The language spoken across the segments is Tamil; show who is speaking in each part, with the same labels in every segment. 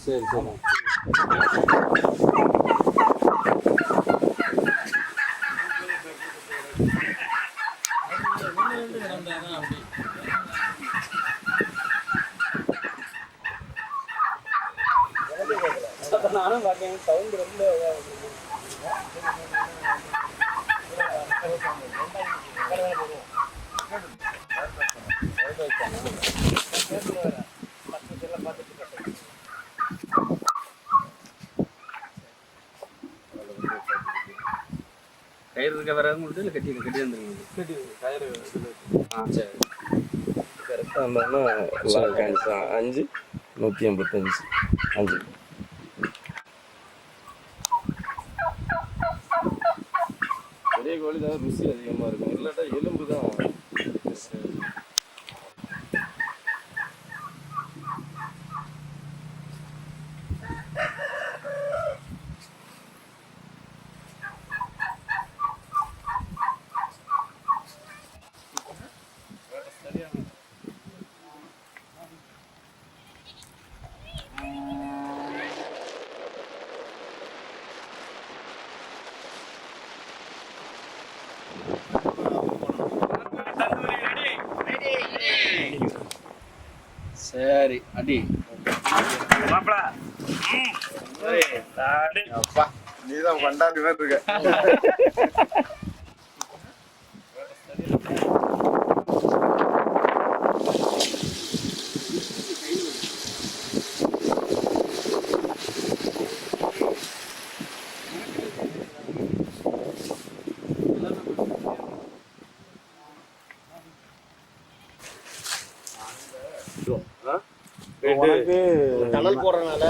Speaker 1: சரி சரி. நானும் பார்க்கேன் சவுண்ட் ரொம்ப கயிறு இருக்க வேற எதுவும் இல்லை கட்டி வந்துருங்க கட்டி கயிறு சரி
Speaker 2: கரெக்டாக இருந்தாங்கன்னா 5 185 5 பெரிய கோழி தான் ருசி அதிகமாக இருக்கும் இல்லாட்டா எலும்பு தான்.
Speaker 1: சரி அடி
Speaker 3: மாப்பிள
Speaker 2: அப்பா நீதான் பண்டாரி மாதிரி இருக்க.
Speaker 1: டனல் போடுறதுனால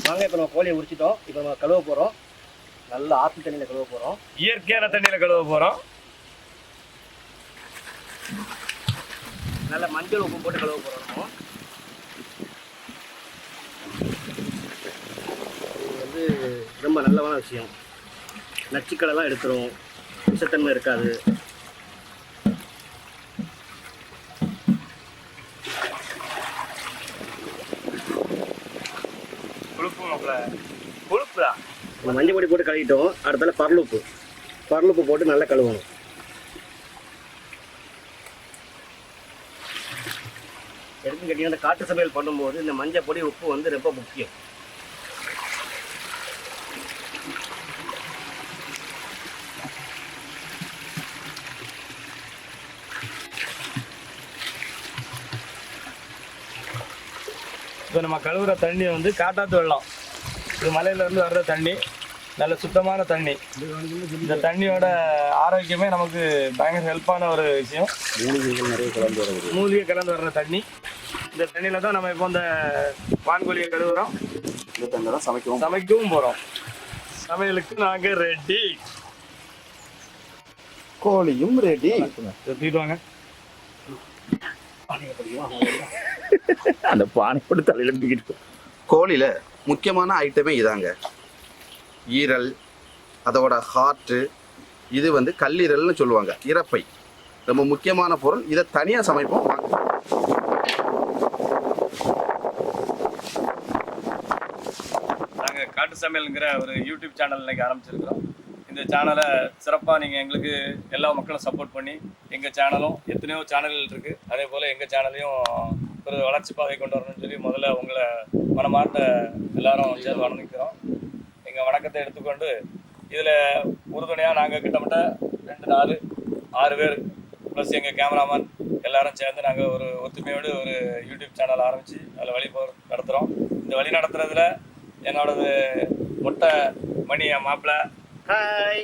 Speaker 1: வாங்க. இப்போ நம்ம கோழியை உரிச்சிட்டோம். இப்போ நம்ம கழுவ போகிறோம். நல்லா ஆற்று தண்ணியில் கழுவ போகிறோம்.
Speaker 3: இயற்கையான தண்ணியில் கழுவ போகிறோம்.
Speaker 1: நல்ல மஞ்சள் உப்பு போட்டு கழுவ போகிறோம். இது ரொம்ப நல்லவான விஷயம். நச்சுக்களைலாம் எடுத்துரும், விஷத்தன்மை இருக்காது.
Speaker 3: கொழுப்புடா.
Speaker 1: மஞ்சள் பொடி போட்டு கழுவிட்டோம். அடுத்தால பரலுப்பு போட்டு நல்லா கழுவணும். எடுத்து கேட்டீங்கன்னா இந்த காட்டு சமையல் பண்ணும்போது இந்த மஞ்சள் பொடி உப்பு வந்து ரொம்ப முக்கியம்.
Speaker 3: இப்போ நம்ம கழுவுற தண்ணி வந்து காட்டாத்து வெள்ளம். இது மலையிலேருந்து வர்ற தண்ணி, நல்ல சுத்தமான தண்ணி. இந்த தண்ணியோட ஆரோக்கியமே நமக்கு பயங்கர ஹெல்ப்பான ஒரு விஷயம். மூலிகை கலந்து வர்ற தண்ணி. இந்த தண்ணியில் தான் நம்ம இப்போ இந்த வான்கோழியை கழுவுறோம்.
Speaker 2: இந்த தண்ணியில் தான்
Speaker 3: சமைக்கவும் போகிறோம். சமையலுக்கு நாங்கள் ரெடி.
Speaker 2: கோழியும் ரெடி.
Speaker 3: எடுத்துக்கிட்டு
Speaker 2: அந்த பானை போட்டு தலையில தூக்கிட்டு. கோழியில் முக்கியமான ஐட்டமே இதாங்க. ஈரல், அதோட ஹார்ட்டு, இது வந்து கல்லீரல்னு சொல்லுவாங்க. இறப்பை ரொம்ப முக்கியமான பொருள். இதை தனியாக சமைப்போம்.
Speaker 3: நாங்கள் காட்டு சமையலுங்கிற ஒரு யூடியூப் சேனல் இன்னைக்கு ஆரம்பிச்சிருக்கிறோம். இந்த சேனலை சிறப்பாக நீங்கள் எங்களுக்கு எல்லா மக்களும் சப்போர்ட் பண்ணி, எங்கள் சேனலும் எத்தனையோ சேனல்கள் இருக்குது, அதே போல் எங்கள் சேனலையும் ஒரு வளர்ச்சி பாதை கொண்டு வரணும்னு சொல்லி முதல்ல உங்களை மனமார்ந்த எல்லாரும் சேர்ந்து வணங்கிக்கிறோம். எங்கள் வணக்கத்தை எடுத்துக்கொண்டு இதில் உறுதுணையாக நாங்கள் கிட்டத்தட்ட 2, 4, 6 பேர் ப்ளஸ் எங்கள் கேமராமேன் எல்லாரும் சேர்ந்து நாங்கள் ஒரு ஒத்துமையோடு ஒரு யூடியூப் சேனல் ஆரம்பித்து அதில் வழி நடத்துகிறோம். இந்த வழி நடத்துறதுல என்னோடது மொட்டை மணி என் மாப்பிள்ளை ஹாய்,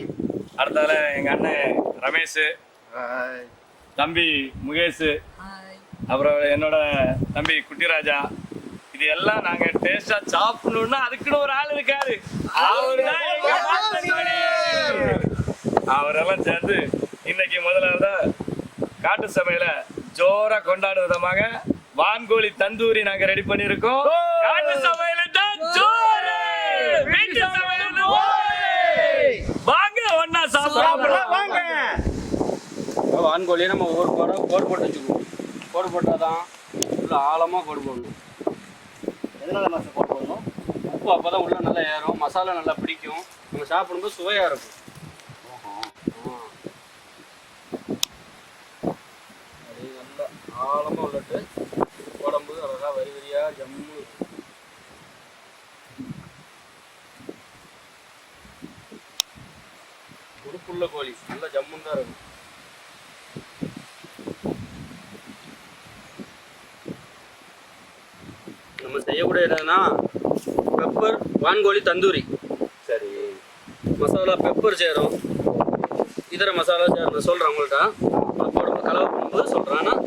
Speaker 3: அடுத்ததுல எங்கள் அண்ணன் ரமேஷ், தம்பி முகேஷ், அப்புறம் என்னோட தம்பி குட்டிராஜா. இது எல்லாம் நாங்கள் டேஸ்டாக சாப்பிடணுன்னா அதுக்குன்னு ஒரு ஆள் இருக்காரு. அவரெல்லாம் சேர்ந்து இன்னைக்கு முதலாவது காட்டு சமையல ஜோரா கொண்டாடும் விதமாக வான்கோழி தந்தூரி நாங்க ரெடி பண்ணிருக்கோம். காட்டு சமையல தான் ஜோரு, வீட்டு சமையல் வாங்க ஒண்ணா சாப்பிடலாம் வாங்க.
Speaker 4: வான்கோழியை நம்ம ஒவ்வொரு கோடு போட்டு வச்சுக்குவோம். கோடு போட்டாதான் உள்ள ஆழமாக கோடு போடணும்.
Speaker 1: எதனால மாஸ்டர் கோடு போடணும்?
Speaker 4: உப்பு அப்போ தான் உள்ள நல்லா ஏறும், மசாலா நல்லா பிடிக்கும், நம்ம சாப்பிடும்போது சுவையாக இருக்கும். அப்படியே நல்லா ஆழமாக உள்ளட்டு உடம்பு அழகாக வரி வரியாக ஜம்மு. உடுப்புள்ள கோழி நல்லா ஜம்முன்னு தான் இருக்கும். நம்ம செய்யக்கூடிய என்னன்னா பெப்பர் வான்கோழி தந்தூரி.
Speaker 2: சரி,
Speaker 4: மசாலா பெப்பர் சேரும், இதர மசாலா சேரும். சொல்கிறேன் உங்கள்கிட்ட போடும் கலவை போடும்போது சொல்கிறேன். ஆனால்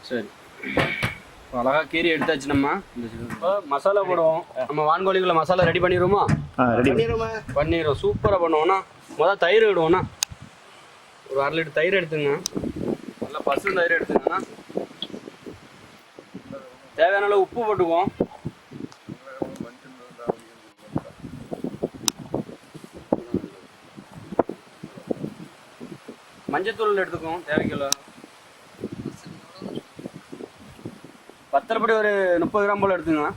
Speaker 4: சரி, அழகா கீரி எடுத்தாச்சு. நம்ம இப்போ மசாலா போடுவோம். நம்ம வான்கோழிக்குள்ள மசாலா ரெடி பண்ணிடுவோமா? பண்ணிடுவோம். சூப்பராக பண்ணுவோம்னா முதல் தயிர் விடுவோம்னா ஒரு 1/2 லிட்டர் தயிர் எடுத்துங்க. நல்லா பசு தயிர் எடுத்துங்கன்னா தேவையான அளவு உப்பு போட்டுக்குவோம். மஞ்சத்தூள் எடுத்துக்குவோம் தேவைக்குள்ள. பத்தரைப்படி ஒரு 30 கிராம் போல் எடுத்துங்க.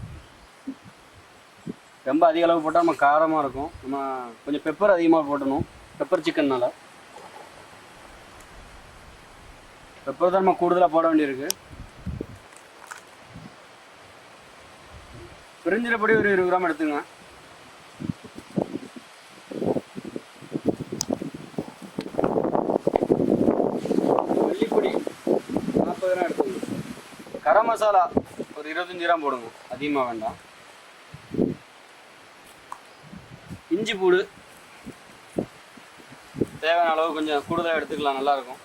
Speaker 4: ரொம்ப அதிக அளவு போட்டால் நம்ம காரமாக இருக்கும். நம்ம கொஞ்சம் பெப்பர் அதிகமாக போட்டணும். பெப்பர் சிக்கன்னால பெப்பர் தான் நம்ம கூடுதலாக போட வேண்டியிருக்கு. பிரிஞ்சிடப்படி ஒரு 20 கிராம் எடுத்துங்க. மல்லிப்பொடி 40 கிராம் எடுத்துங்க. கரம் மசாலா ஒரு 25 கிராம் போடுங்க, அதிகமாக வேண்டாம். இஞ்சி பூடு தேவையான அளவு கொஞ்சம் கூடுதலாக எடுத்துக்கலாம், நல்லாயிருக்கும்.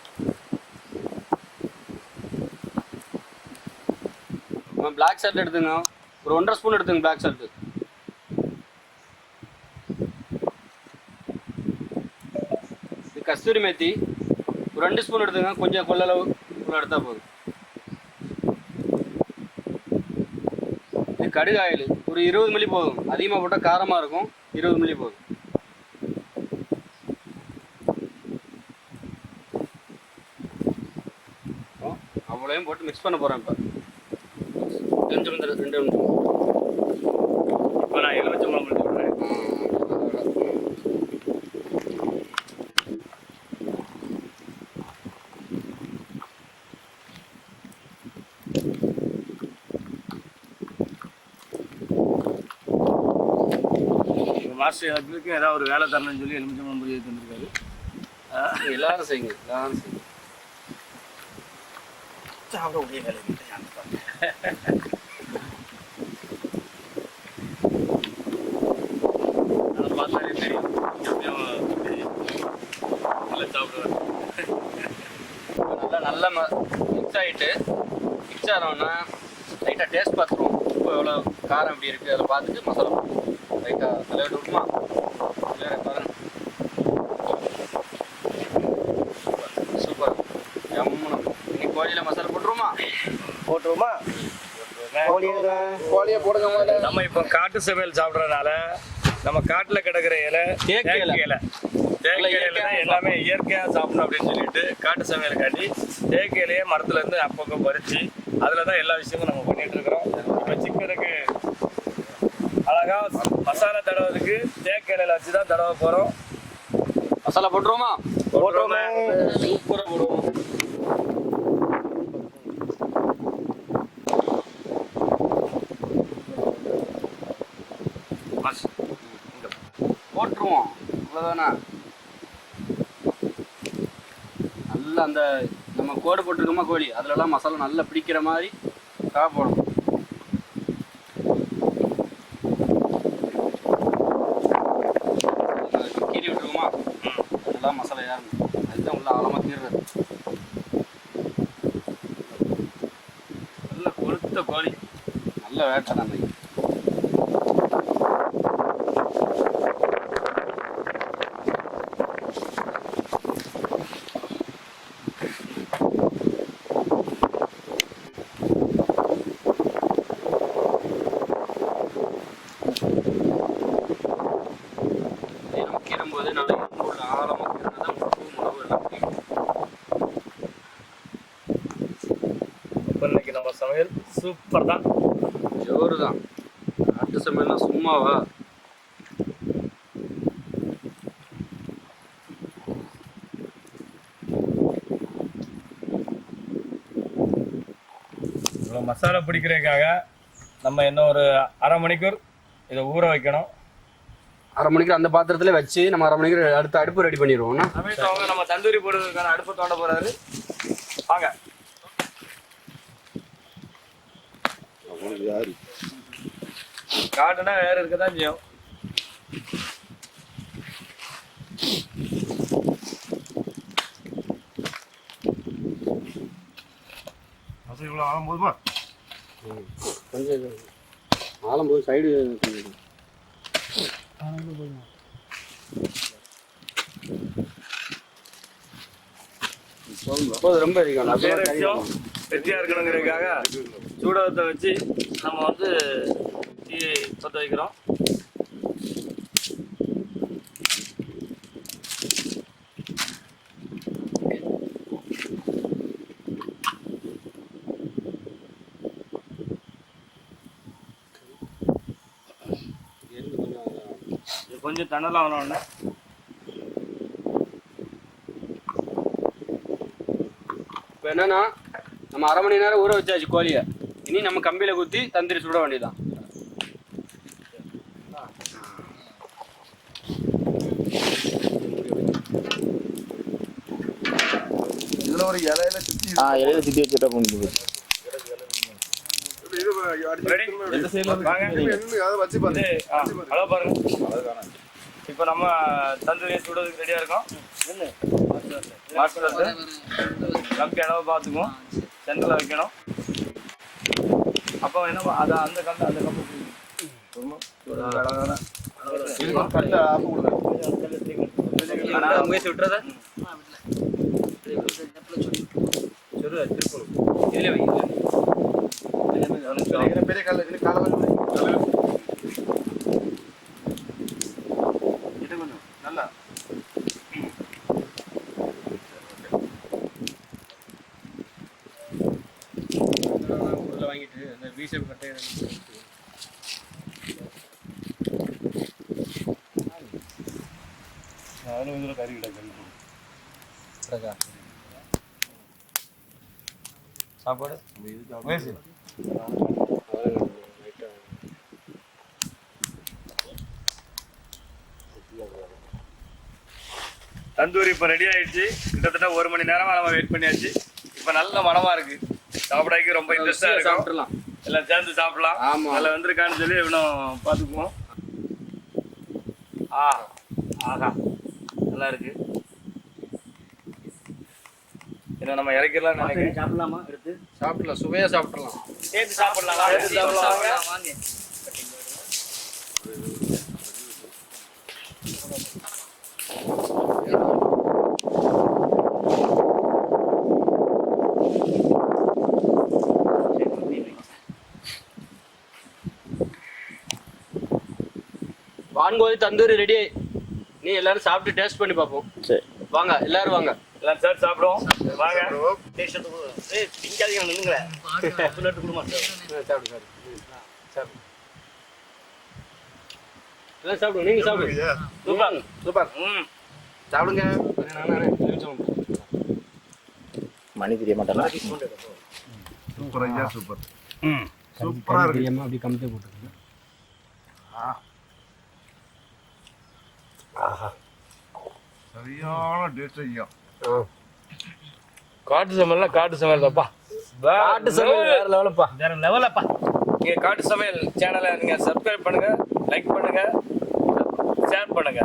Speaker 4: பிளாக் சால்ட் எடுத்துங்க, ஒரு 1.5 ஸ்பூன் எடுத்துங்க பிளாக் சால்ட்டு. இது கஸ்தூரி மேத்தி ஒரு 2 ஸ்பூன் எடுத்துங்க, கொஞ்சம் கொள்ளளவு இவ்வளோ எடுத்தால் போதும். இது கடுகு ஆயில் ஒரு 20 மில்லி போதும், அதிகமாக போட்டால் காரமாக இருக்கும். 20 மில்லி போதும். அவ்வளோயும் போட்டு மிக்ஸ் பண்ண போகிறேன். இப்போ 2 நிமிஷம்
Speaker 3: இப்போ நான் எலுமிச்சம்பழம் பண்ணி விடுறேன். மாஸ்டர் ஹஸ்பண்டுக்கு ஏதாவது ஒரு வேலை தரணும்னு சொல்லி எலுமிச்சம்பழம் பொடி தந்துருக்காரு.
Speaker 4: எல்லாரும் செய்யுங்க, எல்லாரும் செய்யுங்க.
Speaker 1: சாப்பிட முடிய வேலை
Speaker 3: அதை பார்த்தாலே தெரியும் நல்லா சாப்பிடுவார்.
Speaker 4: நல்லா மிக்ஸ் ஆகிட்டு மிக்ஸ் ஆனோன்னா லைட்டாக டேஸ்ட் பார்த்துருவோம். உப்பு எவ்வளோ காரம் எப்படி இருக்குது அதில் பார்த்துட்டு மசாலா லைட்டாக தலைவிட்டு விடுமா இல்லை பாருங்க. சூப்பர் ஜம்முன்னு. இன்னைக்கு கோழியில் மசாலா
Speaker 1: போட்டுருவோமா?
Speaker 2: கோழியை போடுங்க முதல்ல.
Speaker 3: நம்ம இப்போ காட்டு சமையல் சாப்பிட்றதுனால நம்ம காட்டுல கிடக்குற இலை தேக்கு இலை எல்லாமே இயற்கையா சாப்பிடணும் அப்படின்னு சொல்லிட்டு காட்டு சமையலுக்காண்டி தேக்கு இலையே மரத்துல இருந்து அப்பப்போ பறிச்சு அதுலதான் எல்லா விஷயமும் நம்ம பண்ணிட்டு இருக்கிறோம். இப்போ சிக்கனுக்கு அழகா மசாலா தடவுறதுக்கு தேக்கு இலையில வச்சுதான் தடவை போறோம்.
Speaker 4: மசாலா போட்டுருவோமா?
Speaker 3: போட்டுருவோமே.
Speaker 4: சூப்பராக போடுவோம். போட்டுருவோம் அவ்வளோதானே. நல்லா அந்த நம்ம கோடு போட்டிருக்கோமா கோழி அதுலலாம் மசாலா நல்லா பிடிக்கிற மாதிரி போடணும். கீறி விட்டுருக்கோமா நல்லா மசாலா ஏறணும். அதுதான் உள்ள ஆழமாக கீறுறது.
Speaker 3: நல்லா கொளுத்த கோழி
Speaker 4: இல்லை வேட்டை போது நல்லா உள்ள ஆழமாக
Speaker 3: இன்னைக்கு நம்ம சமையல் சூப்பர் தான்,
Speaker 4: ஜோரு தான். காட்டு சமையல்லாம் சும்மாவா?
Speaker 3: இவ்வளோ மசாலா பிடிக்கிறதுக்காக நம்ம இன்னும் ஒரு அரை மணிக்கூர் இதை ஊற வைக்கணும்.
Speaker 4: அரை மணிக்கு அந்த பாத்திரத்துல வச்சு நம்ம அரை மணிக்கு அடுத்த அடுப்பு ரெடி பண்ணிடுவோம்.
Speaker 3: நம்ம தந்தூரி போடுறதுக்கான அடுப்பு தோண்ட போறாரு. வாங்க. காட்டுனா வேற இருக்கதான் செய்யும்.
Speaker 1: இவ்வளோ ஆகும் போதுமா?
Speaker 4: கொஞ்சம் ஆளும் போது சைடு ரொம்ப
Speaker 3: வெற்றியா இருக்கணுங்கிறதுக்காக சூடகத்தை வச்சு நம்ம வந்து டீ பற்ற வைக்கிறோம். கொஞ்சம் தண்ணலாம் ஆகணும்னா
Speaker 4: இப்போ என்னன்னா நம்ம அரை மணி நேரம் ஊற வச்சாச்சு கோழியை. இனி நம்ம கம்பியில குத்தி தந்திரி சுட வேண்டியதான்.
Speaker 2: இதுல ஒரு இலையில சுத்தி
Speaker 1: வச்சுட்டா முடிஞ்சு
Speaker 3: இப்போ நம்ம தந்தூரியை சுடுறதுக்கு ரெடியா இருக்கோம். கம்பி அளவு பார்த்துக்குவோம், சென்டரில் வைக்கணும். அப்போ என்ன அதை அந்த கம்பு முயற்சி விட்டுறத இதுல
Speaker 2: பெரிய கால நல்லா
Speaker 4: வாங்கிட்டு அந்த வீசம் கட்டை
Speaker 3: கறி கிடக்கு சாப்பாடு தந்தூரி இப்போ ரெடி ஆயிடுச்சு. கிட்டத்தட்ட 1 மணி நேரமா நம்ம வெயிட் பண்ணியாச்சு. இப்போ நல்ல மனமா இருக்கு, சாப்பிடறதுக்கு ரொம்ப இன்ட்ரெஸ்டா இருக்கு. சாப்பிடலாம், எல்லாம் சேர்ந்து சாப்பிடலாம். அதில் வந்திருக்கான்னு சொல்லி இன்னும் பார்த்துக்குவோம். ஆஹா நல்லா இருக்கு. ஏன்னா நம்ம இறக்கிடலாம் நினைக்கிறேன்.
Speaker 1: சாப்பிடலாமா? எடுத்து
Speaker 4: சாப்பிடலாம், சுவையா சாப்பிடலாம்.
Speaker 3: சேர்த்து சாப்பிடலாம். வாங்க.
Speaker 4: வான்கோழி தந்தூரி ரெடி. நீ எல்லாரும் சாப்பிட்டு டேஸ்ட் பண்ணி பார்ப்போம்.
Speaker 1: சரி
Speaker 4: வாங்க, எல்லாரும் வாங்க.
Speaker 3: எல்லாம் சார் சாப்பிடுவோம். வாங்க.
Speaker 1: திங்காதீங்க, நின்னுங்களேன். கொடுமா
Speaker 4: சாப்பிடு சாப்பிடு எல்லாம் சாப்பிடுவோம். நீங்க சாப்பிடுங்க.
Speaker 3: Super
Speaker 2: super. சாப்பிடுங்க.
Speaker 1: மணி தெரிய மாட்டேன்.
Speaker 2: சூப்பர் ஐயா, சூப்பர். சூப்பரா இருக்கு.
Speaker 4: அப்படி கம்மியாக போட்டுருங்க.
Speaker 2: சரியான டேஸ்ட் ஐயா.
Speaker 3: காட்டு சமையல் தான்ப்பா.
Speaker 4: காட்டு சமையல் வேற லெவலப்பா,
Speaker 3: வேற லெவலப்பா. நீங்க காட்டு சமையல் சேனலை நீங்க சப்ஸ்கிரைப் பண்ணுங்க, லைக் பண்ணுங்க, ஷேர் பண்ணுங்க.